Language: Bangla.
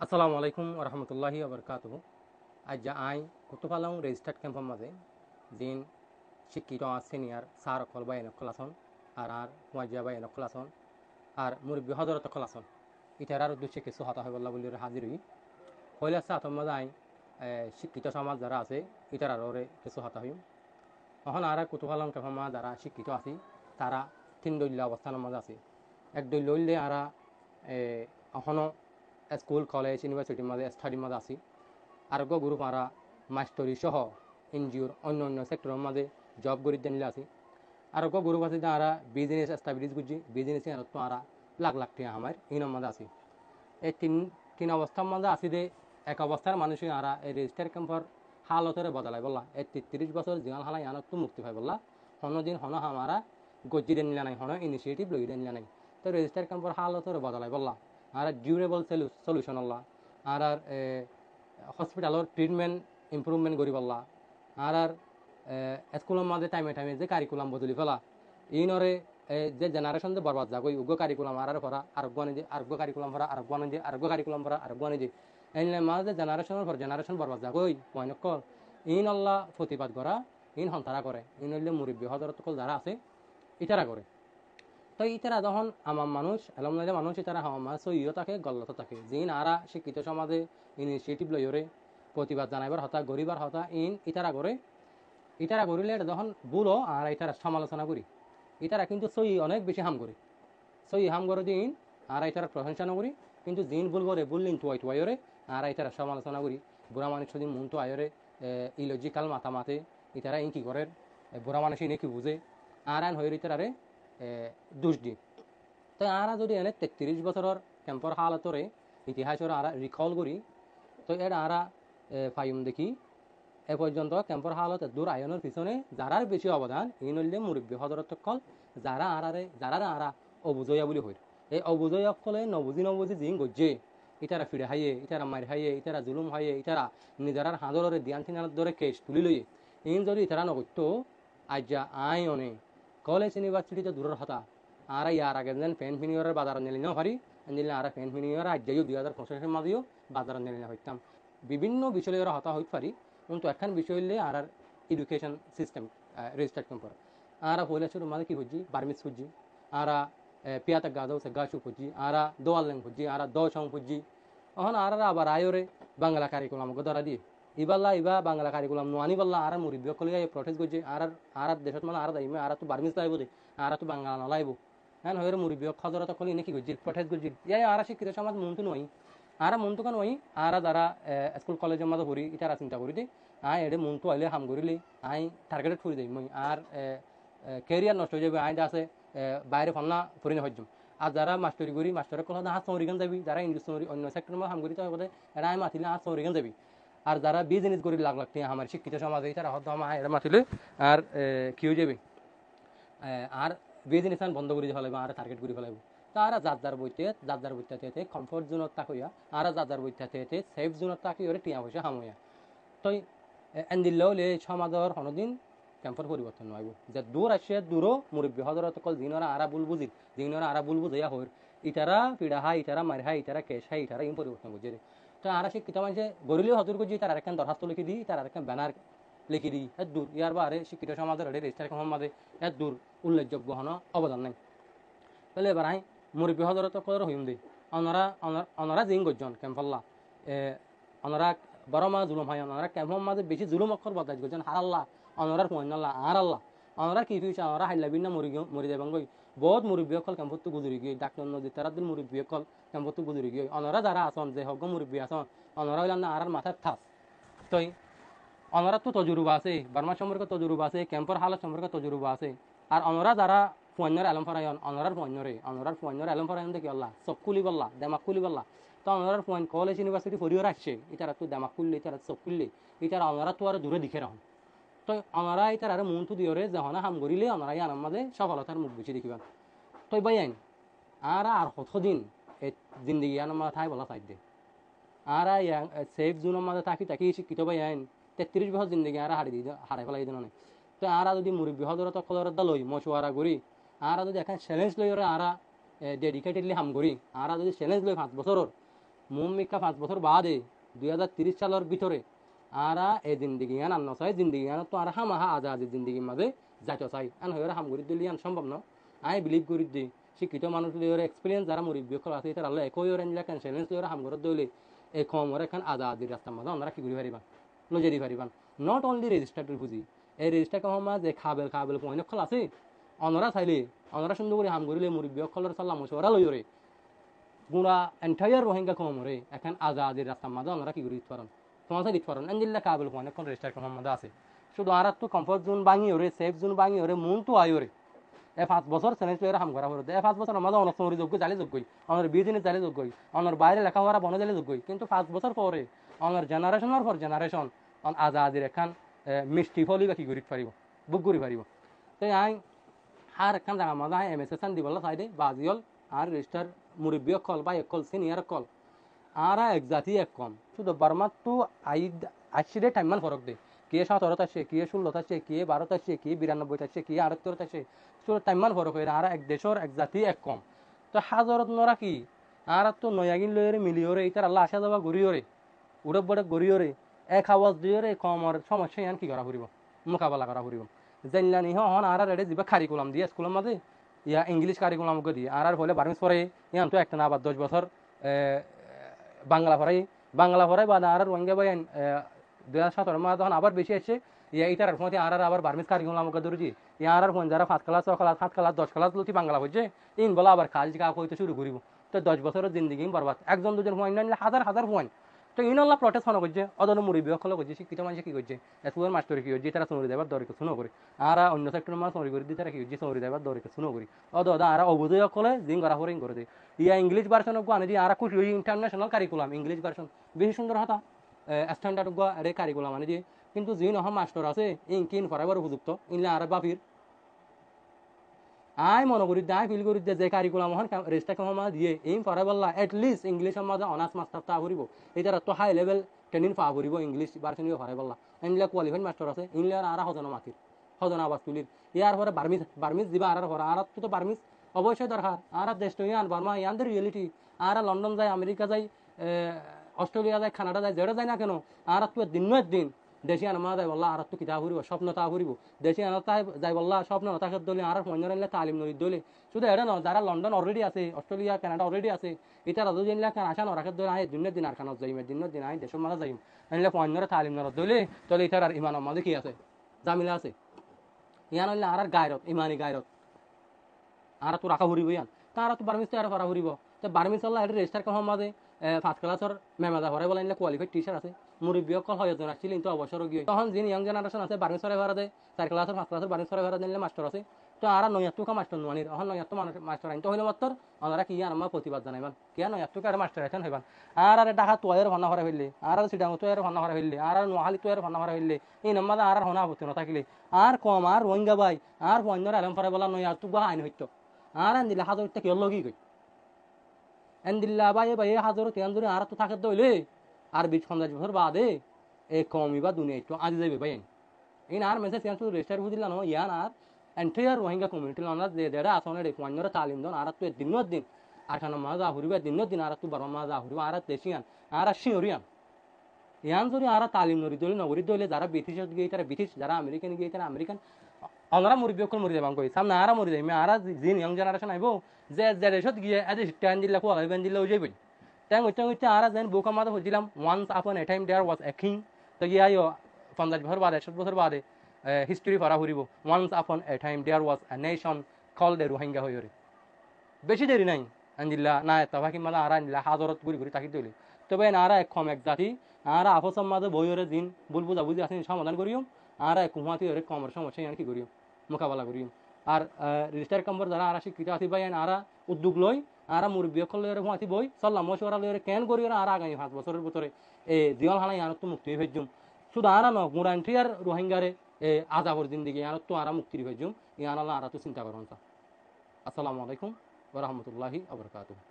আসসালামু আলাইকুম রহমতুল্লাহি আবরকাত। আজ যা আই কুতুফালং রেজিস্টার্ড ক্যাম্পের মাঝে দিন শিক্ষিত সিনিয়র স্যার অকল বা এনকল আসন আর ওয়াজিয়া বা এনকল আসন আর মুরব্বী হজরত অকল আসন ইটার উদ্দেশ্যে কিছু হতা হয় বল্লা বলে হাজির হই হইলে সাথর মাঝে আই শিক্ষিত সমাজ যারা আছে ইটার আরে কিছু হতা হই এখন আর কুতুফালং ক্যাম্পের মাঝে যারা শিক্ষিত আছি তারা তিন দলীয় অবস্থানের মাঝে আছে। এক দলীয় হইলে আর এখনও স্কুল কলেজ ইউনিভার্সিটির মাঝে স্টাডির মাঝে আছি। আরোগ্য গ্রুপ আরা মাস্টরি সহ এনজিওর অন্য অন্য সেক্টরের মাঝে জব করি নিলে আছি। আরোগ্য গ্রুপ আছে যে আরা বিজনেস এস্টাবলিশ করছি, বিজনেস তো আরা লাখ লাখ টাকা আমার ইনের মাঝে আছি। এই তিন তিন অবস্থার মাঝে আছি যে এক অবস্থার মানুষই আরা এই রেজিস্টার ক্যাম্পর হালতরে বদলাই বললা এই 33 বছর জিয়াল হালাই আনত তো মুক্তি পাই বললা হন দিন হন হামারা গজ্জি দেন নিলা নাই হন ইনিশিয়েটিভ লই দেন নিলা নাই। তো রেজিস্টার ক্যাম্পর হালতরে বদলাই বললা আর ডিউরেবল সলিউশন আল্লাহ আর হসপিটালের ট্রিটমেন্ট ইম্প্রুভমেন্ট করি পারলা আর স্কুলের মাঝে টাইমে টাইমে যে কারিকুলাম বদলি ফেলা ইনরে যে জেনারেশন যে বরবাদ যাগই উগ্র কারিকুলাম আর ফরা আরোগ্য নিজে আরোগ্য কারিকুলাম ফরা আরোগ্য নিজে আরোগ্য কারিকুলাম ফরা আরোগ্য নিজে এই মাঝে জেনারেশনের পর জেনারেশন বরবাদ যাগই ময়নকল ইন আল্লাহ প্রতিবাদ করা ইন হন্তারা করে ইন হইলে মুরব্বী হজরত যারা আছে ইতারা করে। তো ইতারা যখন আমার মানুষ এলমনাইলে মানুষ ইতারা হাওয়া সইও থাকে গল্লত থাকে যিন আরা শিক্ষিত সমাজে ইনিশিয়েটিভ লইরে প্রতিবাদ জানাইবার হতা গরিবার হতা ইতারা করে ইতারা করিলে এটা যখন ভুলও আর ইতারা সমালোচনা করি ইতারা কিন্তু সই অনেক বেশি হাম করে সই হাম করে দিন আর ইতারা প্রশংসা করি কিন্তু জিন ভুল করে বললেন টুয়াই টুয়াইরে আর ইতারা সমালোচনা করি বুড়া মানুষ দিন মন তো আয়রে ইলজিক্যাল মাথা মাতে ইতারা কি করে বুড়া মানুষ ইনে কি বুঝে আর আন হয়ে ইতারারে দোষ দি। তো আরা যদি এনে 33 বছরের ক্যাম্পর হালতরে ইতিহাসের আরা রিকল করি তো এটা আরা ফাইম দেখি এ পর্যন্ত ক্যাম্পর হালত দূর আয়নের পিছনে যারার বেশি অবদান এই নইলে মুরব্বী হজরত কল যারা আরা অবুজয়া বলি হই এই অবুজয়া কলে নবুজি জিং গজ্জে ইতারা ফিরে হাইয়ে ইতারা মার হাইয়ে ইতারা জুলুম হাইয়ে ইতারা নিজেরার হাঁদরের দিয়ান ঠিনার ধরে কেস তুলি লইয়ে ইন যদি ইতারা নগত্য আজ্জা আই অনে কলেজ ইউনিভার্সিটিতে দূরের হতা আর ইয়ার আগে যেন ফ্যান ফিনিয়রের বাজার নিলি না পারি নিলে আর ফ্যান ফিনিয়র আজ্জাইও 2025 মাঝেও বাজার নিলি না হইতাম বিভিন্ন বিষয়ের হতা হইতে পারি কিন্তু এখন বিষয় হইলে আর এডুকেশন সিস্টেম রেজিস্টার্ড ক্যাম্পর আর হইলে শুরু মানে কি হচ্ছি বার্মিস খুঁজি আর পিয়াতা গাদৌ সে গাছু খুঁজি আর দোয়ালেং খুঁজি আর দশং খুঁজি এখন আর আবার আয়রে বাংলা কারিকুলাম ধরা দিয়ে ইবাল্লা ইবা বাংলা কারিকুলাম নোয়ানি বাল্লা আর মুরব্বী কলে প্রটেস্ট করছে আর দেশত মানে আর দাইমে আর তো বার্মিস লাইব দে আর তো বাংলা নলাইব হ্যাঁ হয়ে মুরব্বী খজরত কলি নাকি করছি প্রটেস্ট করছি ইয়াই আর শিক্ষিত সমাজ মন তো নয় আর মন তো কেন নয় আর যারা স্কুল কলেজের মাঝে পড়ি ইটারা চিন্তা করি দে এডে মন তো আইলে হাম করিলে টার্গেটেড করে দিই মই আর কেরিয়ার নষ্ট হয়ে যাবে আছে বাইরে ফলনা ফুরি হজ্জম আর যারা মাস্টারি করি মাস্টারের কথা হাত সৌরিগান যাবি যারা ইংলিশ অন্য সেক্টর হাম করি তাহলে এরা মাতিলে হাত সৌরিগান যাবি আর যারা বিজনেস করি লাখ লাখ টাকা আমার শিক্ষিত সমাজে তারা হয়তো আমার মাতিলে আর কি হয়ে যাবে আর বিজনেস বন্ধ করে দিয়ে ফেলাইব আর টার্গেট করে ফেলাইব তারা যার বইতে কমফর্ট জোনত তাকইয়া আর যার বইতে সেফ জোনত তাকি ওরে টিয়া পয়সা হামইয়া তো এনদিল্লাও লে সমাজের হনদিন ক্যাম্পর পরিবর্তন নয় যে দূর আসে দূরও মুরব্বী হজরত কল দিনরা আরা বুল বুঝি দিনরা আরা বুল বুঝাইয়া হইর ইটারা পিড়া হাই ইটারা মার হাই ইটারা কেশ হাই ইটারা ইন পরিবর্তন করছে তো আর শিক্ষিত মানুষে গরিলেও হজুর করছি তার আরেকখান দরখাস্ত লিখে দিই তার আরেকখান ব্যানার লিখে দিই এর দূর ইয়ার বারে শিক্ষিত সমাজের রেজিস্টার মাঝে এর দূর উল্লেখযোগ্য হন অবদান নাই তাহলে এবার আই মুরব্বী হজরত কল হইম দিই অনরা জিং গজন ক্যাম্পল্লা অনরা বড় মা জুলুম হয় অনরা ক্যাম্পর মাঝে বেশি জুলুম অক্ষর বদাজ গজন হার আল্লাহ অনরার পয়নাল্লাহ আর আল্লাহ অনরা কি ফিউছে অনরা হাইলাবিন না মরি যাবেন গই বহুত মুরব্বী অকল ক্যাম্পত গুজরি গিয়ে ডাক্তার নদী তারা দিন মুরব্বী অকল ক্যাম্পত গুজরি গিয়ে অনরা যারা আসন যে হগ মুরব্বী আসন অনরা হইলাম না আর মাথায় থাস তই অনরা তো তজুরুবা আছে বার্মা সম্পর্কে তজুরুবা আছে ক্যাম্পর হালত সম্পর্কে তজুরুবা আছে আর অনরা যারা পয়নের আলম ফরায়ন অনরার পয়নের আলম ফরায়ন দেখি আল্লাহ চক কুলি বললা দেমাক কুলি বললা তো অনরার পয়েন্ট কলেজ ইউনিভার্সিটি ফরিও রাখছে ইতারা তো দেমাক কুললে ইতারা চক কুললে ইতারা অনরা তো আর দূরে দিখে রাখুন তো অনরা ইতার আর মন তো দিয়রে যখন হাম করিলে অনরাই আনার মাঝে সফলতার মুখ বেশি দেখিবা তো বাইন আর কতদিন এই জিন্দগি আনার মাথা ঠাই বলা চাই দে আর সেফ জোনের মাঝে থাকি শিক্ষিত বাইন 33 বছর জিন্দগি আর হারাই ফেলাই দিন অনেক তো আর যদি মুরব্বী হজরত কলরত লই মশওয়ারা করি আর যদি এখন চ্যালেঞ্জ লই ওরা আর ডেডিকেটেডলি হাম করি আর যদি চ্যালেঞ্জ লই 5 বছরের মুমিকা 5 বছর বাদে 2030 সালের ভিতরে আরা এই জিন্দিগি আন আন্ন চাই জিন্দিগি আন তো আর হামাহা আজাদি জিন্দিগির মাঝে যাইতে চাই আন হয়ে হাম করি দিলি আন সম্ভব ন আই বিলিভ করি দি শিক্ষিত মানুষ এক্সপিরিয়েন্স যারা মুরব্বী কল আছে তারা আল্লাহ একই ওরেন লেখেন চ্যালেঞ্জ লইরা হাম করে দইলে এই কমর এখন আজাদির রাস্তার মাঝে আমরা কি করি পারিবা লজেরি পারিবান নট অনলি রেজিস্টার্ড রিফিউজি এই রেজিস্টার কমা যে খাবেল পয়েন্ট খল আছে অনরা চাইলে অনরা সুন্দর করে হাম করিলে মুরব্বী কলর সাল্লাম মশওয়ারা লইরে গুণা এন্টায়ার রোহিঙ্গা কমরে এখন আজাদির রাস্তার মাঝে ওনারা কি করে দিতে পারেন তোমার দিতে পারেন এনজিল্লা কাবিল কোন এখন রেজিস্টার করার মধ্যে আছে শুধু আর তো কমফর্ট জোন ভাঙি ওরে সেফ জোন ভাঙি ওরে মন তো আই ওরে 5 বছর চ্যালেঞ্জ করে হাম করা হলো 5 বছর আমাদের অনসরি যোগ্য জালি যোগ্যই আমার বিদিনে জালি যোগ্যই আমার বাইরে লেখাপড়া বনে জালি যোগ্যই কিন্তু 5 বছর পরে আমার জেনারেশনের পর জেনারেশন আজাদির এখন মিষ্টি ফলি বা কি করি পারিব বুক করি পারিব তাই আই আর এখন জায়গা মজা এমএসএসএন দিবল সাইডে বাজিয়ল আর রেজিস্টার মুরব্বী কল বা এক কল সিনিয়র কল আর এক জাতি এক কম শুধু বার্মার তো আশিরে টাইমান ফরক দে কে 17 আসে কে 16 আসে কে 12 আসে কে 92 আসে কে 78 আসে শুধু টাইমান ফরক হয়ে আর এক দেশের এক জাতি এক কম তো হাজারত নরা কি আর তো নয়াগিন লইরে মিলিওরে ইতার আল্লাহ আসা যাওয়া গড়িওরে উড়ব বড় গড়িওরে এক আওয়াজ দিওরে কমর সমস্যা ইয়ান কি করা ফুরিব মোকাবেলা করা ফুরিব জানলানি হন আর রেডে দিবা কারিকুলাম দিয়ে স্কুলের মাঝে ইয়া ইংলিশ কারিকুলাম দিয়ে আর হলে বার্মিস পরে ইয়ান তো একটা না আবার 10 বছর বাংলা পড়াই বা আর রোহিঙ্গা ভাই 2017 মাস যখন আবার বেশি আসছে ইয়া ইটার ফোনে আর আবার বার্মিস কারিকুলাম আমাকে ধরেছি ইয়া আর ফোন যারা 5 ক্লাস 6 ক্লাস 7 ক্লাস 10 ক্লাস লতি বাংলা হচ্ছে ইন বলা আবার কাজ কাজ হইতে শুরু করিব তো 10 বছরের জিন্দিগি বরবাদ একজন দুজন ফোন না হাজার ফোন তো ইনল্লা প্রটেস্ট হন করছে অদন মুরব্বী হলে করছে শিক্ষিত মানুষ কি করছে স্কুলের মাস্টার কি হচ্ছে তারা সৌরি দেবার দরকে শুনো করে আর অন্য সেক্টরের মানুষ সৌরি করে দিয়ে তারা কি হচ্ছে সৌরি দেবার দরকে শুনো করি অদা আর অবুধ হলে জিং করা হরিং করে দেয় ইয়া ইংলিশ ভার্সন আনে দিয়ে আর খুশি ইন্টারন্যাশনাল কারিকুলাম ইংলিশ ভার্সন বেশি সুন্দর হতা স্ট্যান্ডার্ড আরে কারিকুলাম আনে দিয়ে কিন্তু যি নহয় মাস্টার আছে ইনকিন ফরাইবার উপযুক্ত ইনলে আর বাফির আই মনে করি আই ফিল করি যে কারিকুলাম হন রেজিস্টার কমা দিয়ে এইম ফরাই বললা এটলিস্ট ইংলিশের মাঝে অনার্স মাস্টার তা করিব এটার তো হাই লেভেল ট্রেনিং পা করিব ইংলিশ ভার্সন ফরাই বললা ইনলে কোয়ালিফাইড মাস্টার আছে ইনলে আর হজন মাতির হজন আবাস তুলির ইয়ার পরে বার্মিস দিবা আর পরে আর তো বার্মিস অবশ্যই দরকার আর দেশ তো ইয়ান বার্মা ইয়ানদের রিয়েলিটি আর লন্ডন যায় আমেরিকা যায় অস্ট্রেলিয়া যায় কানাডা যায় যেটা যায় না কেন আর তো দিন দেশি আনা যায় বললা আর তো কিতা ফুরিব স্বপ্ন তা ফুরিব দেশি আনা তাই যাই বললা স্বপ্ন তাকে দলে আর মনে রাখলে তালিম নদী দলে শুধু এটা নয় যারা লন্ডন অলরেডি আছে অস্ট্রেলিয়া কানাডা অলরেডি আছে এটা রাজু দিনলে আশা নরাখের দলে আয় দিন আর খানত যাইম দিন আয় দেশের মাঝে যাইম আনলে পঞ্জরে তালিম নরদ দলে তলে এটার আর ইমান আমাদের কি আছে জামিলা আছে ইয়ান হইলে আর গায়রত ইমানি গায়রত আর তো রাখা ফুরিব ইয়ান তারা তো বার্মিস তো আর করা ফুরিব তো বার্মিস হল্লা এটা রেজিস্টার কম মাঝে 5 ক্লাসের মেমাদা হরে বলে কোয়ালিফাইড টিচার আছে মুরব্বী কল হয়জন আসছিল কিন্তু অবসর গিয়ে তখন যিনি ইয়ং জেনারেশন আছে বার্মিসরে ভাড়া দেয় 4 ক্লাসের 5 ক্লাসের বার্মিসরে ভাড়া দিলে মাস্টার আছে তো আর নয়াত্তুকা মাস্টার নোয়ানির এখন নয়াত্তু মাস্টার আইন তো হইলে মাত্র ওনারা কি আমার প্রতিবাদ জানাইবান কিয়া নয়াত্তুকা আর মাস্টার আইতেন হইবান আর ডাকা তোয়ের ভান্না হরে হইলে আর সিডাং তোয়ের ভান্না হরে হইলে আর নোহালি তোয়ের ভান্না হরে হইলে এই নম্বর আর হনা হতে না থাকিলে আর কম আর রোহিঙ্গা ভাই আর পঞ্জর আলম ফরে বলা নয়াত্তুকা আইন হইতো আর আন দিলে হাজার কি লগি গই এন্দিল্লা বাই হাজার তেন ধরে আর তো থাকে দইলে আর 20-50 বছর বাদে এ কমি বা দুনিয়া একটু আজ যাবে ভাই এই আর মেসেজ কেন শুধু রেজিস্টার বুঝিলা না ইয়ান আর এন্টায়ার রোহিঙ্গা কমিউনিটি আমরা যে দেড়া আসনে রে পঞ্জরে তালিম দন আর তো দিন আর খানা মাজা হরিবা দিন আর তো বারো মাজা হরিবা আর দেশিয়ান আর শিওরিয়ান ইয়ান যদি আর তালিম নরি দলে নগরী দলে যারা ব্রিটিশ গিয়ে তারা ব্রিটিশ যারা আমেরিকান গিয়ে তারা আমেরিকান অনরা মুরব্বী অকল মরি যাবাং কই সামনে আরা মরি যাই আর জিন ইয়ং জেনারেশন আইবো যে দেশত গিয়ে আজ টাইম দিলা কো আইবেন দিলা ও যাইবই ট্যাং আর যেন বুকা মাদা হইছিলাম once upon a time there was a king তো গিয়া 50 বছর বাদে 60 বছর বাদে হিস্ট্রি পড়া হরিব once upon a time there was a nation called a Rohingya হইরে বেশি দেরি নাই আনজিল্লা না তাবাকি মালা আর আনজিল্লা হাজারত ঘুরি তাকি দইলে তবে নারা এক কম এক জাতি আর আপসম মাঝে বইরে দিন বুল বুঝা বুঝি আসেন সমাধান করিও আর কুমাতি হরে কমর সমস্যা ইয়ান কি করিও মোকাবেলা করিও আর রেজিস্টার কম্বর যারা আর শিক্ষিত আছি ভাই আর উদ্যোগ লই আর মুরব্বী লইরে হুঁয়াতি বই সাল্লাম মশওয়ারা লইরে কেন করিও আর আগামী 5 বছরের ভিতরে এ জিয়াল হালাই আর তো মুক্তি হইজুম শুধু আর ন গুরান্টি আর রোহিঙ্গারে এ আজাবর জিন্দিগি আর তো আর মুক্তি হইজুম ইয়ান আল্লাহ আর তো চিন্তা করুন আসসালামু আলাইকুম ওয়া রাহমাতুল্লাহি ওয়া বারাকাতুহু